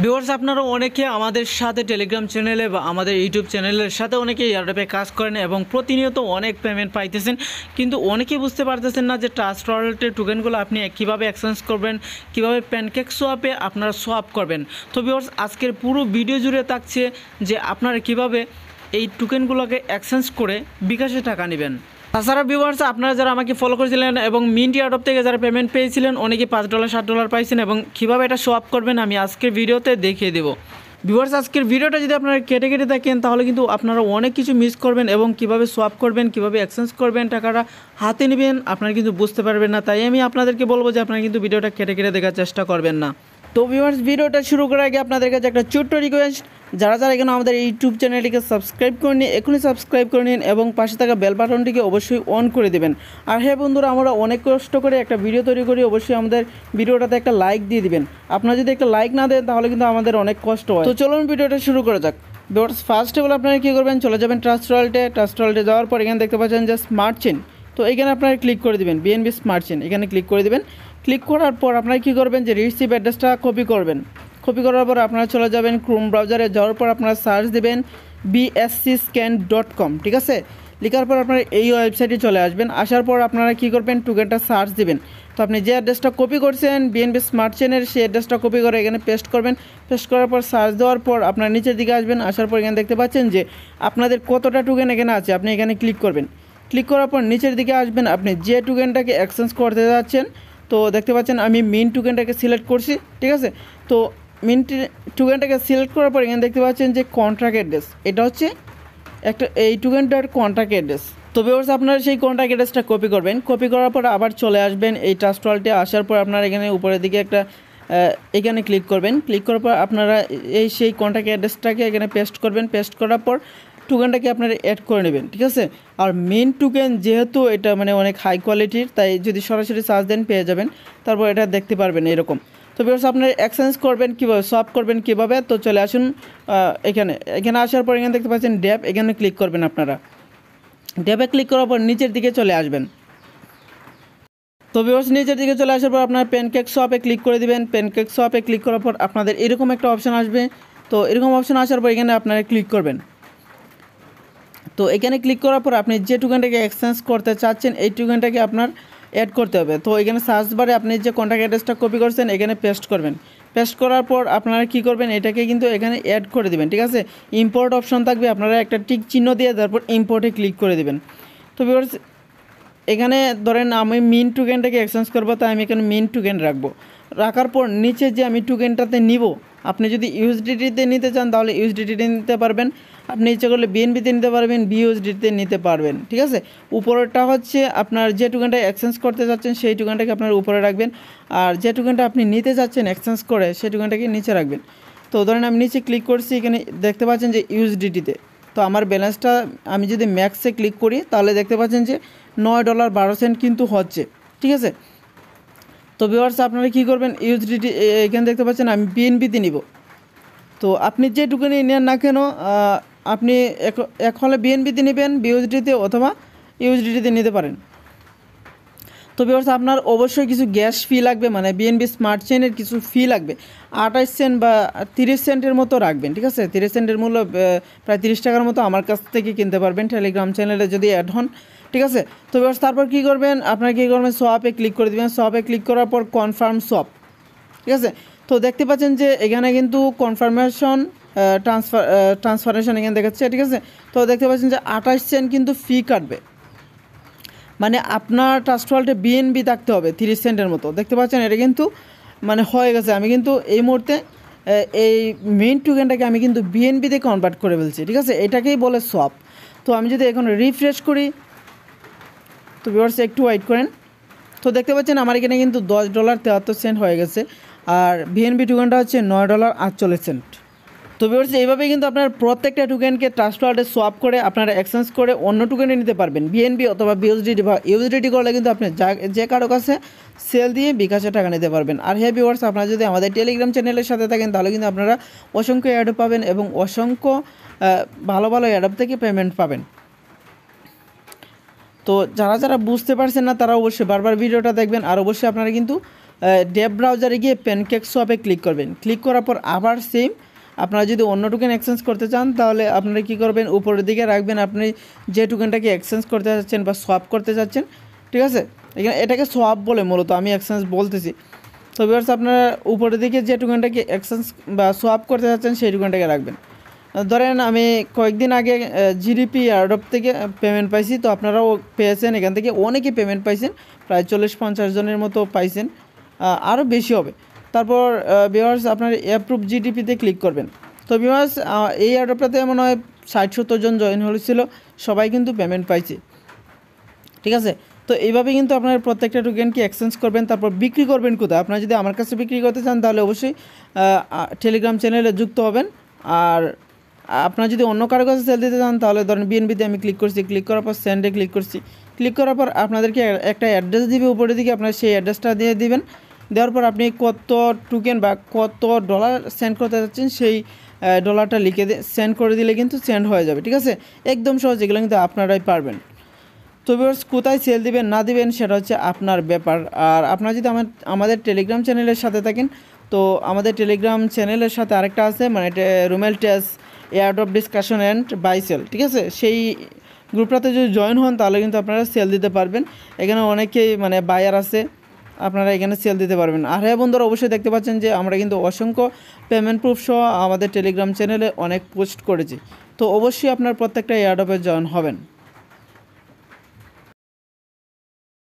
Viewers আপনারা অনেকে আমাদের সাথে টেলিগ্রাম চ্যানেলে বা আমাদের ইউটিউব চ্যানেলের সাথে অনেকে এয়ারড্রপে কাজ করেন এবং প্রতিনিয়ত অনেক পেমেন্ট পাইতেছেন, কিন্তু অনেকেই বুঝতে পারতেছেন না যে ট্রাস্ট ওয়ালেটের টোকেনগুলো আপনি কীভাবে এক্সচেঞ্জ করবেন, কীভাবে প্যানকেক সোয়াপে আপনারা সোয়াপ করবেন। তো ভিউয়ার্স আজকের পুরো ভিডিও জুড়ে থাকছে যে আপনারা কীভাবে এই টোকেনগুলোকে এক্সচেঞ্জ করে বিকাশে টাকা নেবেন। তাছাড়া ভিউয়ার্স আপনারা যারা আমাকে ফলো করেছিলেন এবং মিন্ট এয়ারড্রপ থেকে যারা পেমেন্ট পেয়েছিলেন অনেকে $5 $7 পাইছেন এবং কীভাবে এটা সোয়াপ করবেন আমি আজকের ভিডিওতে দেখিয়ে দেবো। ভিউয়ার্স আজকের ভিডিওটা যদি আপনারা কেটে কেটে থাকেন তাহলে কিন্তু আপনারা অনেক কিছু মিস করবেন এবং কীভাবে সোয়াপ করবেন, কীভাবে এক্সচেঞ্জ করবেন, টাকাটা হাতে নেবেন আপনারা কিন্তু বুঝতে পারবেন না। তাই আমি আপনাদেরকে বলবো যে আপনারা কিন্তু ভিডিওটা কেটে কেটে দেখার চেষ্টা করবেন না। তো ভিউয়ার্স ভিডিওটা শুরু করার আগে আপনাদের কাছে একটা ছোট্ট রিকোয়েস্ট, যারা যারা এখানে আমাদের ইউটিউব চ্যানেলটিকে সাবস্ক্রাইব করে নিন, এখনই সাবস্ক্রাইব করে নিন এবং পাশে থাকা বেল বাটনটিকে অবশ্যই অন করে দেবেন। আর হ্যাঁ বন্ধুরা, আমরা অনেক কষ্ট করে একটা ভিডিও তৈরি করি, অবশ্যই আমাদের ভিডিওটাতে একটা লাইক দিয়ে দিবেন। আপনারা যদি একটা লাইক না দেন তাহলে কিন্তু আমাদের অনেক কষ্ট হয়। তো চলুন ভিডিওটা শুরু করা যাক। ভিউয়ার্স ফার্স্ট অফ অল আপনারা কী করবেন, চলে যাবেন ট্রাস্ট ওয়ালেটে যাওয়ার পর এখানে দেখতে পাচ্ছেন যে স্মার্ট চেইন, তো এখানে আপনারা ক্লিক করে দেবেন বিএনবি স্মার্ট চেইন, এখানে ক্লিক করে দেবেন। ক্লিক করার পর আপনারা কী করবেন যে রিসিভ অ্যাড্রেসটা কপি করবেন। কপি করার পর আপনারা চলে যাবেন ক্রোম ব্রাউজারে, যাওয়ার পর আপনারা সার্চ দেবেন bscscan.com, ঠিক আছে। লেখার পর আপনারা এই ওয়েবসাইটে চলে আসবেন। আসার পর আপনারা কী করবেন, টোকেনটা সার্চ দেবেন। তো আপনি যে অ্যাড্রেসটা কপি করছেন বিএনবি স্মার্ট চেইনের, সেই অ্যাড্রেসটা কপি করে এখানে পেস্ট করবেন। পেস্ট করার পর সার্চ দেওয়ার পর আপনার নিচের দিকে আসবেন। আসার পর এখানে দেখতে পাচ্ছেন যে আপনাদের কতটা টোকেন এখানে আছে, আপনি এখানে ক্লিক করবেন। ক্লিক করার পর নিচের দিকে আসবেন, আপনি যে টোকেনটাকে এক্সচেঞ্জ করতে যাচ্ছেন, তো দেখতে পাচ্ছেন আমি মিন্ট টোকেনটাকে সিলেক্ট করছি, ঠিক আছে। তো মিন্ট টোকেনটাকে সিলেক্ট করার পর এখানে দেখতে পাচ্ছেন যে কন্ট্রাক্ট অ্যাড্রেস, এটা হচ্ছে একটা এই টোকেনটার কন্ট্রাক্ট অ্যাড্রেস। তো ভিউয়ার্স আপনারা সেই কন্ট্রাক্ট অ্যাড্রেসটা কপি করবেন। কপি করার পর আবার চলে আসবেন এই ট্রাস্ট ওয়ালেটে। আসার পর আপনারা এখানে উপরের দিকে একটা এখানে ক্লিক করবেন। ক্লিক করার পর আপনারা সেই কন্ট্রাক্ট অ্যাড্রেসটাকে এখানে পেস্ট করবেন। পেস্ট করার পর টোকেনটাকে আপনারা অ্যাড করে নেবেন, ঠিক আছে। আর মেন টোকেন যেহেতু এটা মানে অনেক হাই কোয়ালিটির, তাই যদি সরাসরি সার্চ দেন পেয়ে যাবেন। তারপর এটা দেখতে পারবেন এরকম। তো ভিউয়ার্স আপনারা এক্সচেঞ্জ করবেন কীভাবে, সোয়াপ করবেন কীভাবে, তো চলে আসুন এখানে আসার পর এখানে দেখতে পাচ্ছেন ড্যাপ, এখানে ক্লিক করবেন। আপনারা ড্যাপে ক্লিক করার পর নিচের দিকে চলে আসবেন। তো ভিউয়ার্স নিচের দিকে চলে আসার পর আপনারা প্যানকেক সোয়াপে ক্লিক করে দিবেন। প্যানকেক সোয়াপে ক্লিক করার পর আপনাদের এরকম একটা অপশান আসবে। তো এরকম অপশান আসার পর এখানে আপনারা ক্লিক করবেন। তো এখানে ক্লিক করার পর আপনি যে টোকেনটাকে এক্সচেঞ্জ করতে চাচ্ছেন এই টোকেনটাকে আপনার অ্যাড করতে হবে। তো এখানে সার্চ বারে আপনি যে কন্ট্যাক্ট অ্যাড্রেসটা কপি করছেন এখানে পেস্ট করবেন। পেস্ট করার পর আপনারা কী করবেন, এটাকে কিন্তু এখানে অ্যাড করে দেবেন, ঠিক আছে। ইম্পোর্ট অপশন থাকবে, আপনারা একটা টিক চিহ্ন দিয়ে তারপর ইম্পোর্টে ক্লিক করে দেবেন। তো ভিউয়ার্স এখানে ধরেন আমি মিন্ট টোকেনটাকে এক্সচেঞ্জ করবো, তাই আমি এখানে মিন্ট টোকেন রাখবো। রাখার পর নিচে যে আমি টোকেনটাতে নিব, আপনি যদি ইউএসডিটিতে নিতে চান তাহলে ইউএসডিটিতে নিতে পারবেন, আপনি ইচ্ছে করলে বিএনবিতে নিতে পারবেন, বিইউএসডিতে নিতে পারবেন, ঠিক আছে। উপরেরটা হচ্ছে আপনার যে টোকেনটা এক্সচেঞ্জ করতে যাচ্ছেন সেই টোকেনটাকে আপনার উপরে রাখবেন, আর যে টোকেনটা আপনি নিতে যাচ্ছেন এক্সচেঞ্জ করে সেই টোকেনটাকে নিচে রাখবেন। তো ধরেন আমি নিচে ক্লিক করছি, এখানে দেখতে পাচ্ছেন যে ইউএসডিটিতে, তো আমার ব্যালেন্সটা আমি যদি ম্যাক্সে ক্লিক করি তাহলে দেখতে পাচ্ছেন যে $9.12 কিন্তু হচ্ছে, ঠিক আছে। তো ভিউয়ার্স আপনারা কী করবেন, ইউএসডিটি এখানে দেখতে পাচ্ছেন আমি বিএনবিতে নিব। তো আপনি যে টোকেনই নেন না কেন আপনি এক হলে বিএনবিতে নেবেন, বিইউএসডিতে অথবা ইউএসডিটিতে নিতে পারেন। তো ভিউয়ার্স আপনার অবশ্যই কিছু গ্যাস ফি লাগবে, মানে বিএনবি স্মার্ট চেইনের কিছু ফি লাগবে, 28 সেন্ট বা 30 সেন্টের মতো রাখবেন, ঠিক আছে। 30 সেন্টের মূল্য প্রায় 30 টাকার মতো আমার কাছ থেকে কিনতে পারবেন টেলিগ্রাম চ্যানেলে যদি অ্যাড হন, ঠিক আছে। তো ভিউয়ার্স তারপর কী করবেন, আপনারা কী করবেন, সোয়াপে ক্লিক করে দেবেন। সোয়াপে ক্লিক করার পর কনফার্ম সোয়াপ, ঠিক আছে। তো দেখতে পাচ্ছেন যে এখানে কিন্তু কনফার্মেশন ট্রান্সফারেশন এখানে দেখাচ্ছে, ঠিক আছে। তো দেখতে পাচ্ছেন যে 28 সেন্ট কিন্তু ফি কাটবে, মানে আপনার ট্রাস্ট ওয়ালেটে বিএনবি থাকতে হবে 30 সেন্টের মতো। দেখতে পাচ্ছেন এটা কিন্তু মানে হয়ে গেছে। আমি কিন্তু এই মুহূর্তে এই মেইন টোকেনটাকে আমি কিন্তু বিএনবিতে কনভার্ট করে ফেলছি, ঠিক আছে। এটাকেই বলে সোয়াপ। তো আমি যদি এখন রিফ্রেশ করি, তো ভিউয়ার্স একটু ওয়েট করেন। তো দেখতে পাচ্ছেন আমার এখানে কিন্তু $10.73 হয়ে গেছে, আর বিএনবি টোকেনটা হচ্ছে $9.48। তো ভিউয়ার্স এইভাবেই কিন্তু আপনার প্রত্যেকটা টোকেনকে ট্রাস্ট ওয়ালেটে সোয়াপ করে আপনারা এক্সচেঞ্জ করে অন্য টোকেনে নিতে পারবেন। বিএনবি অথবা বিইউএসডিটি বা ইউএসডিটি করলে কিন্তু আপনি যে কারো কাছে সেল দিয়ে বিকাশে টাকা নিতে পারবেন। আর হ্যাঁ ভিউয়ার্স আপনারা যদি আমাদের টেলিগ্রাম চ্যানেলের সাথে থাকেন তাহলে কিন্তু আপনারা অসংখ্য অ্যাডপ পাবেন এবং অসংখ্য ভালো ভালো অ্যাডপ থেকে পেমেন্ট পাবেন। তো যারা যারা বুঝতে পারছেন না তারা অবশ্যই বারবার ভিডিওটা দেখবেন, আর অবশ্যই আপনারা কিন্তু ডেভ ব্রাউজারে গিয়ে প্যানকেক সোয়াপে ক্লিক করবেন। ক্লিক করার পর আবার সেম আপনারা যদি অন্য টোকেন এক্সচেঞ্জ করতে চান তাহলে আপনারা কী করবেন, উপরের দিকে রাখবেন আপনি যে টোকেনটাকে এক্সচেঞ্জ করতে চাচ্ছেন বা সোয়াপ করতে চাচ্ছেন, ঠিক আছে। এখানে এটাকে সোয়াপ বলে, মূলত আমি এক্সচেঞ্জ বলতেছি। তো ভিউয়ার্স আপনারা উপরের দিকে যে টোকেনটাকে এক্সচেঞ্জ বা সোয়াপ করতে চাচ্ছেন সেই টোকেনটাকে রাখবেন। ধরেন আমি কয়েকদিন আগে জিডিপি এয়ারড্রপ থেকে পেমেন্ট পাইছি, তো আপনারাও পেয়েছেন, এখান থেকে অনেকে পেমেন্ট পাইছেন, প্রায় 40-50 জনের মতো পাইছেন, আরও বেশি হবে। তারপর ভিউয়ার্স আপনার অ্যাপ্রুভ জিডিপিতে ক্লিক করবেন। তো ভিউয়ার্স এই এয়ারড্রপটাতে মনে হয় 60-70 জন জয়েন হয়েছিল, সবাই কিন্তু পেমেন্ট পাইছে, ঠিক আছে। তো এইভাবে কিন্তু আপনার প্রত্যেকটা টোকেনকে এক্সচেঞ্জ করবেন। তারপর বিক্রি করবেন কোথায়? আপনারা যদি আমার কাছে বিক্রি করতে চান তাহলে অবশ্যই টেলিগ্রাম চ্যানেলে যুক্ত হবেন। আর আপনারা যদি অন্য কারো কাছে সেল দিতে চান তাহলে ধরেন বিএনবিতে আমি ক্লিক করছি, ক্লিক করার পর সেন্ডে ক্লিক করছি। ক্লিক করার পর আপনাদেরকে একটা অ্যাড্রেস দিবে উপরের দিকে, আপনারা সেই অ্যাড্রেসটা দিয়ে দিবেন। দেওয়ার পর আপনি কত টোকেন বা কত ডলার সেন্ড করতে যাচ্ছেন সেই ডলারটা লিখে সেন্ড করে দিলে কিন্তু সেন্ড হয়ে যাবে, ঠিক আছে। একদম সহজ, এগুলো কিন্তু আপনারাই পারবেন। তো ভিউয়ার্স কোথায় সেল দিবেন না দিবেন সেটা হচ্ছে আপনার ব্যাপার। আর আপনারা যদি আমাদের টেলিগ্রাম চ্যানেলের সাথে থাকেন, তো আমাদের টেলিগ্রাম চ্যানেলের সাথে আরেকটা আছে, মানে রুমেল test airdrop discussion and buy sell, ঠিক আছে। সেই গ্রুপটাতে যদি জয়েন হন তাহলে কিন্তু আপনারা সেল দিতে পারবেন। এখানে অনেকেই মানে বায়ার আছে, আপনারা এখানে সেল দিতে পারবেন। আর হ্যাঁ বন্ধুরা, অবশ্যই দেখতে পাচ্ছেন যে আমরা কিন্তু অসংখ্য পেমেন্ট প্রুফ সহ আমাদের টেলিগ্রাম চ্যানেলে অনেক পোস্ট করেছি। তো অবশ্যই আপনার প্রত্যেকটা এয়ারড্রপে জয়েন হবেন।